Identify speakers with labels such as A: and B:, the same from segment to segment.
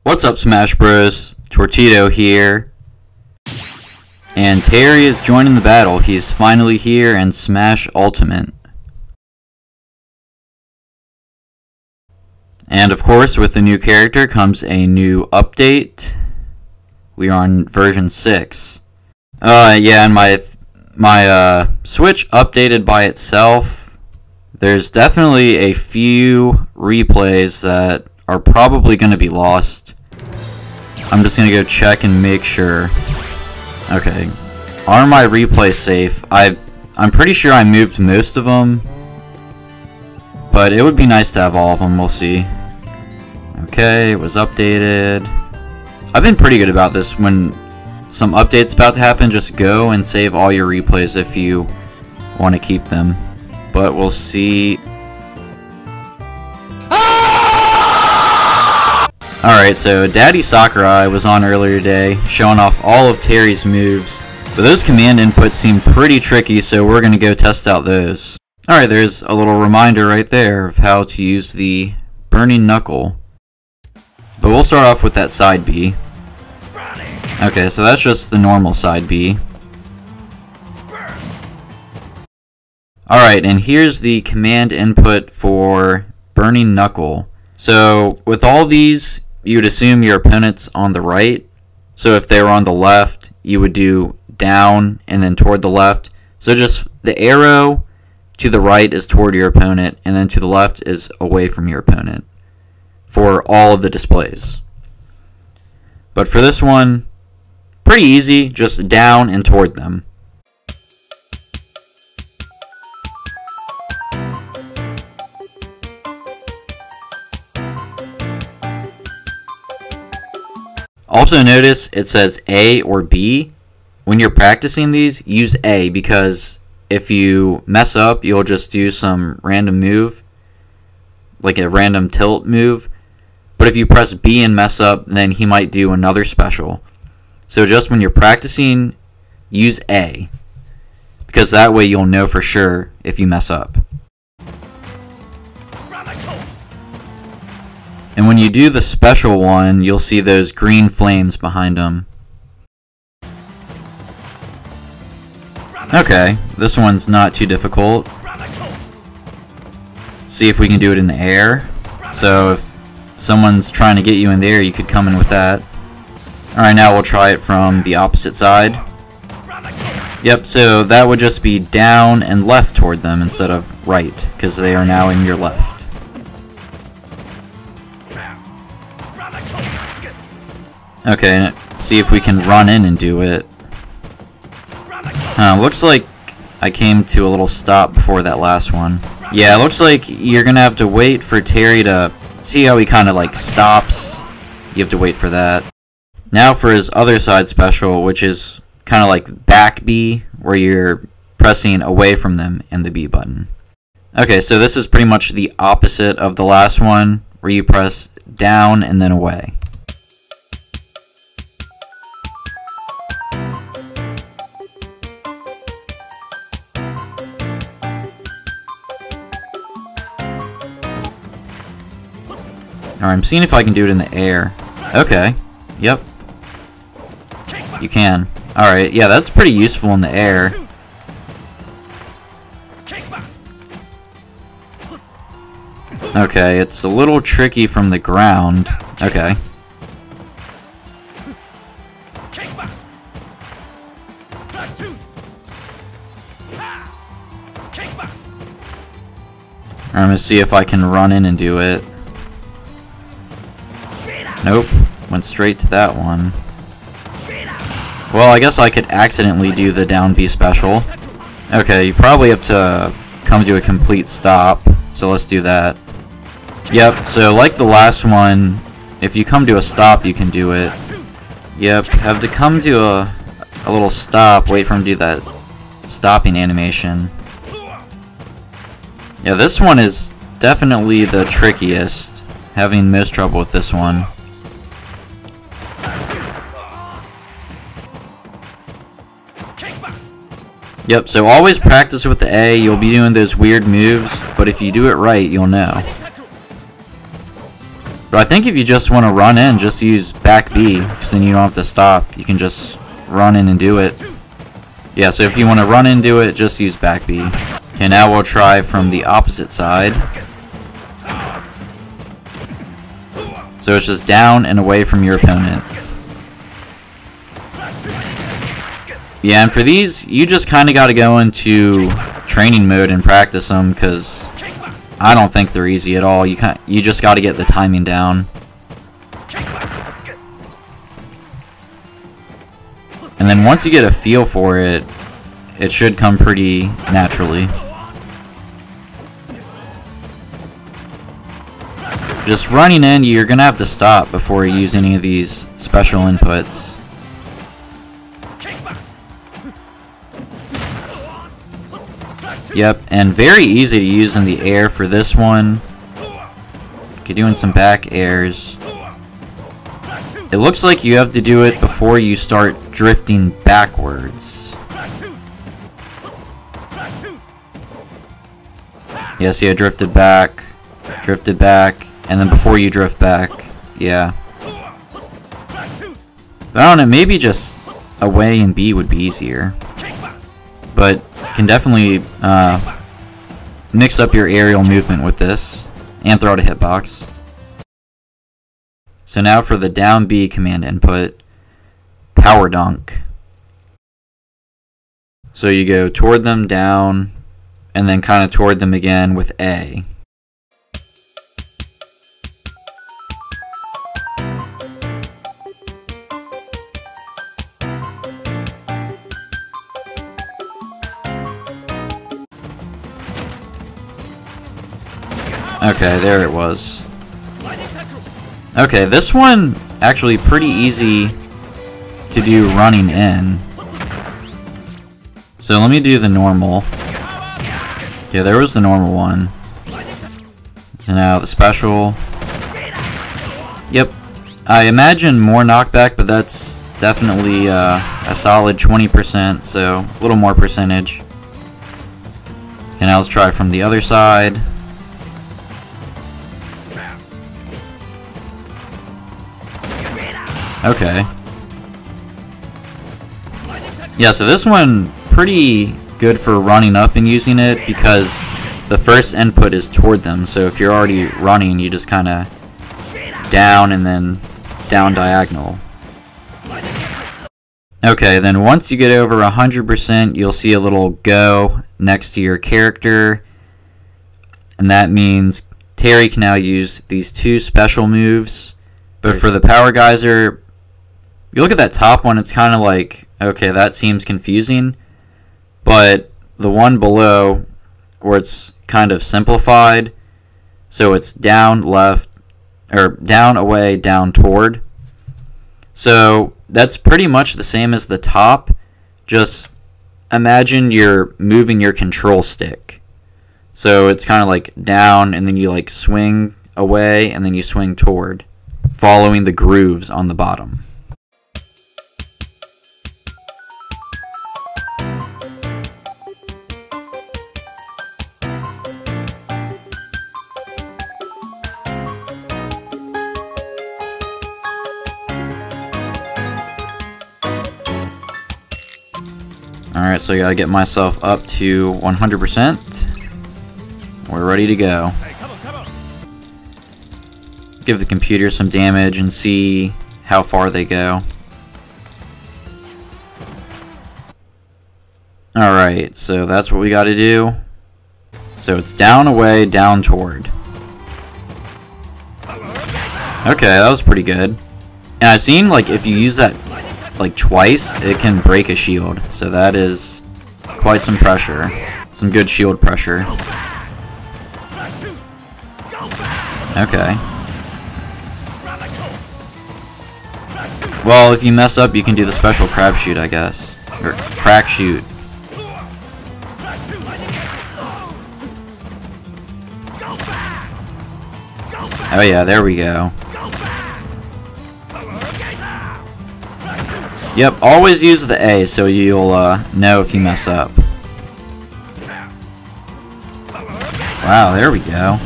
A: What's up, Smash Bros? Tortito here. And Terry is joining the battle. He's finally here in Smash Ultimate. And of course, with the new character comes a new update. We are on version 6. Yeah, and my Switch updated by itself. There's definitely a few replays that are probably going to be lost. I'm just going to go check and make sure. Okay. Are my replays safe? I'm pretty sure I moved most of them. But it would be nice to have all of them. We'll see. Okay, it was updated. I've been pretty good about this. When some update's about to happen, just go and save all your replays if you want to keep them. But we'll see. Alright, so Daddy Sakurai was on earlier today, showing off all of Terry's moves. But those command inputs seem pretty tricky, so we're going to go test out those. Alright, there's a little reminder right there of how to use the Burning Knuckle. But we'll start off with that side B. Okay, so that's just the normal side B. Alright, and here's the command input for Burning Knuckle. So, with all these, you'd assume your opponent's on the right. So if they were on the left, you would do down and then toward the left. So just the arrow to the right is toward your opponent, and then to the left is away from your opponent for all of the displays. But for this one, pretty easy, just down and toward them. Also notice it says A or B. When you're practicing these, use A, because if you mess up, you'll just do some random move, like a random tilt move. But if you press B and mess up, then he might do another special. So just when you're practicing, use A, because that way you'll know for sure if you mess up. And when you do the special one, you'll see those green flames behind them. Okay, this one's not too difficult. See if we can do it in the air. So if someone's trying to get you in the air, you could come in with that. Alright, now we'll try it from the opposite side. Yep, so that would just be down and left toward them instead of right, because they are now in your left. Okay, let's see if we can run in and do it. Looks like I came to a little stop before that last one. Yeah, it looks like you're gonna have to wait for Terry to see how he kind of like stops. You have to wait for that. Now for his other side special, which is kind of like back B, where you're pressing away from them and the B button. Okay, so this is pretty much the opposite of the last one, where you press down and then away. Alright, I'm seeing if I can do it in the air. Okay. Yep. You can. Alright, yeah, that's pretty useful in the air. Okay, it's a little tricky from the ground. Okay. I'm gonna see if I can run in and do it. Nope, went straight to that one. Well, I guess I could accidentally do the down B special. Okay, you probably have to come to a complete stop, so let's do that. Yep, so like the last one, if you come to a stop, you can do it. Yep, have to come to a little stop, wait for him to do that stopping animation. Yeah, this one is definitely the trickiest, having most trouble with this one. Yep, so always practice with the A. You'll be doing those weird moves, but if you do it right, you'll know. But I think if you just want to run in, just use back B, because then you don't have to stop. You can just run in and do it. Yeah, so if you want to run in and do it, just use back B. Okay, now we'll try from the opposite side. So it's just down and away from your opponent. Yeah, and for these, you just kind of got to go into training mode and practice them, because I don't think they're easy at all. You just got to get the timing down. And then once you get a feel for it, it should come pretty naturally. Just running in, you're going to have to stop before you use any of these special inputs. Yep, and very easy to use in the air for this one. Okay, doing some back airs. It looks like you have to do it before you start drifting backwards. Yeah, see, I drifted back, and then before you drift back, yeah. But I don't know, maybe just away and B would be easier. But can definitely mix up your aerial movement with this and throw out a hitbox. So now for the down B command input, power dunk. So you go toward them, down, and then kind of toward them again with A. Okay, there it was. Okay, this one actually pretty easy to do running in. So let me do the normal. Okay, there was the normal one. So now the special. Yep, I imagine more knockback, but that's definitely a solid 20%, so a little more percentage. Okay, now let's try from the other side. Okay. Yeah, so this one pretty good for running up and using it because the first input is toward them. So if you're already running, you just kind of down and then down diagonal. Okay, then once you get over 100%, you'll see a little go next to your character. And that means Terry can now use these two special moves. But for the power geyser, you look at that top one, it's kind of like, okay, that seems confusing. But the one below, where it's kind of simplified, so it's down, left, or down, away, down, toward. So that's pretty much the same as the top, just imagine you're moving your control stick. So it's kind of like down, and then you like swing away, and then you swing toward, following the grooves on the bottom. Alright, so I gotta get myself up to 100%. We're ready to go. Give the computer some damage and see how far they go. Alright, so that's what we gotta do. So it's down, away, down, toward. Okay, that was pretty good. And I've seen, like, if you use that like twice, it can break a shield. So that is quite some pressure. Some good shield pressure. Okay. Well, if you mess up, you can do the special crab shoot, I guess. Or crack shoot. Oh yeah, there we go. Yep, always use the A so you'll know if you mess up. Wow, there we go.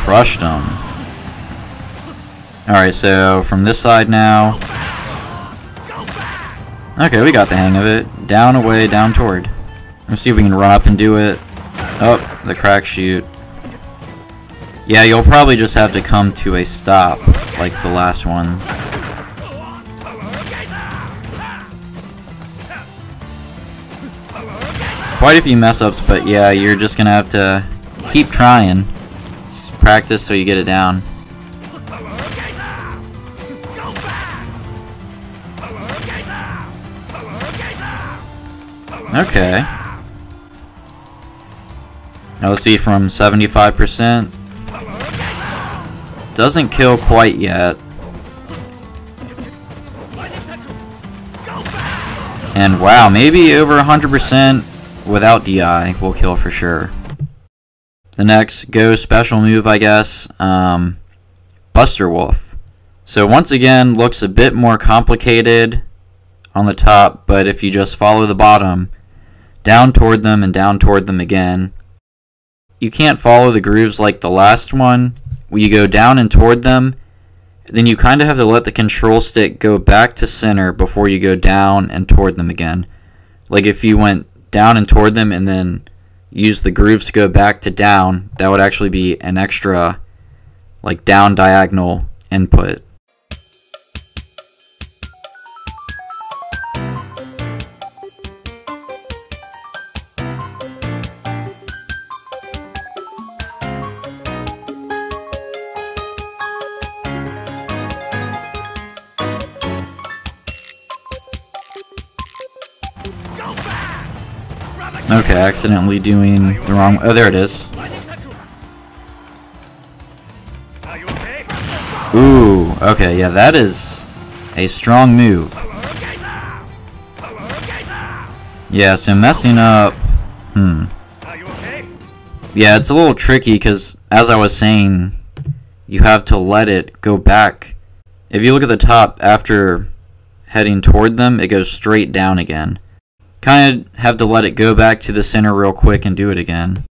A: Crushed him. Alright, so from this side now. Okay, we got the hang of it. Down, away, down, toward. Let's see if we can run up and do it. Oh, the crack shoot. Yeah, you'll probably just have to come to a stop, like the last ones. Quite a few mess-ups, but yeah, you're just gonna have to keep trying. Just practice so you get it down. Okay. Now let's see, from 75%. Doesn't kill quite yet. And wow, maybe over 100% without DI will kill for sure. The next Go special move, I guess, Buster Wolf. So once again, looks a bit more complicated on the top, but if you just follow the bottom, down toward them and down toward them again. You can't follow the grooves like the last one. When you go down and toward them, then you kind of have to let the control stick go back to center before you go down and toward them again. Like if you went down and toward them and then use the grooves to go back to down, that would actually be an extra like down diagonal input. Okay, accidentally doing the wrong... Oh, there it is. Ooh, okay, yeah, that is a strong move. Yeah, so messing up... Yeah, it's a little tricky because, as I was saying, you have to let it go back. If you look at the top, after heading toward them, it goes straight down again. Kind of have to let it go back to the center real quick and do it again.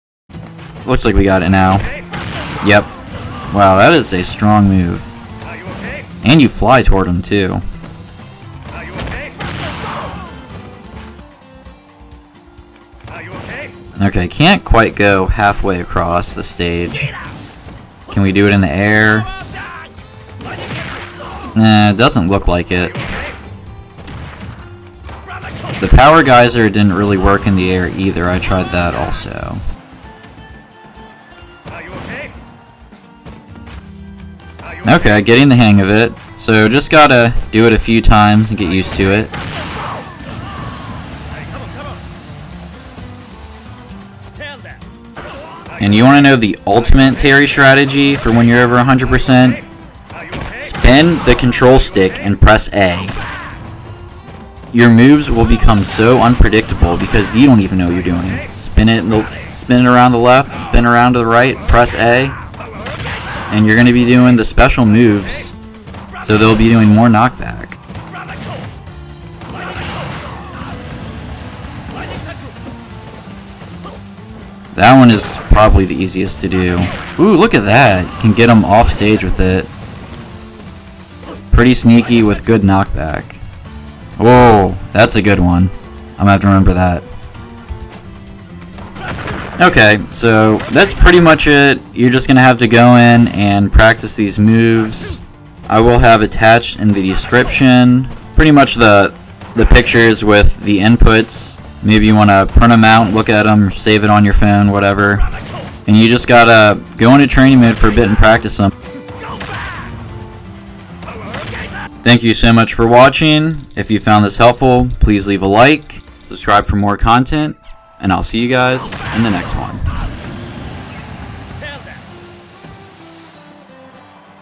A: Looks like we got it now. Yep. Wow, that is a strong move. And you fly toward him too. Okay, can't quite go halfway across the stage. Can we do it in the air? Nah, it doesn't look like it. The power geyser didn't really work in the air either. I tried that also. Okay, getting the hang of it. So just gotta do it a few times and get used to it. And you want to know the ultimate Terry strategy for when you're over 100%? Spin the control stick and press A. Your moves will become so unpredictable because you don't even know what you're doing. Spin it around the left, spin around to the right, press A, and you're going to be doing the special moves, so they'll be doing more knockback. That one is probably the easiest to do. Ooh, look at that. You can get them off stage with it. Pretty sneaky with good knockback. Whoa, that's a good one. I'm gonna have to remember that. Okay, so that's pretty much it. You're just gonna have to go in and practice these moves. I will have attached in the description pretty much the pictures with the inputs. Maybe you want to print them out, look at them, save it on your phone, whatever. And you just gotta go into training mode for a bit and practice them. Thank you so much for watching. If you found this helpful, please leave a like, subscribe for more content, and I'll see you guys in the next one.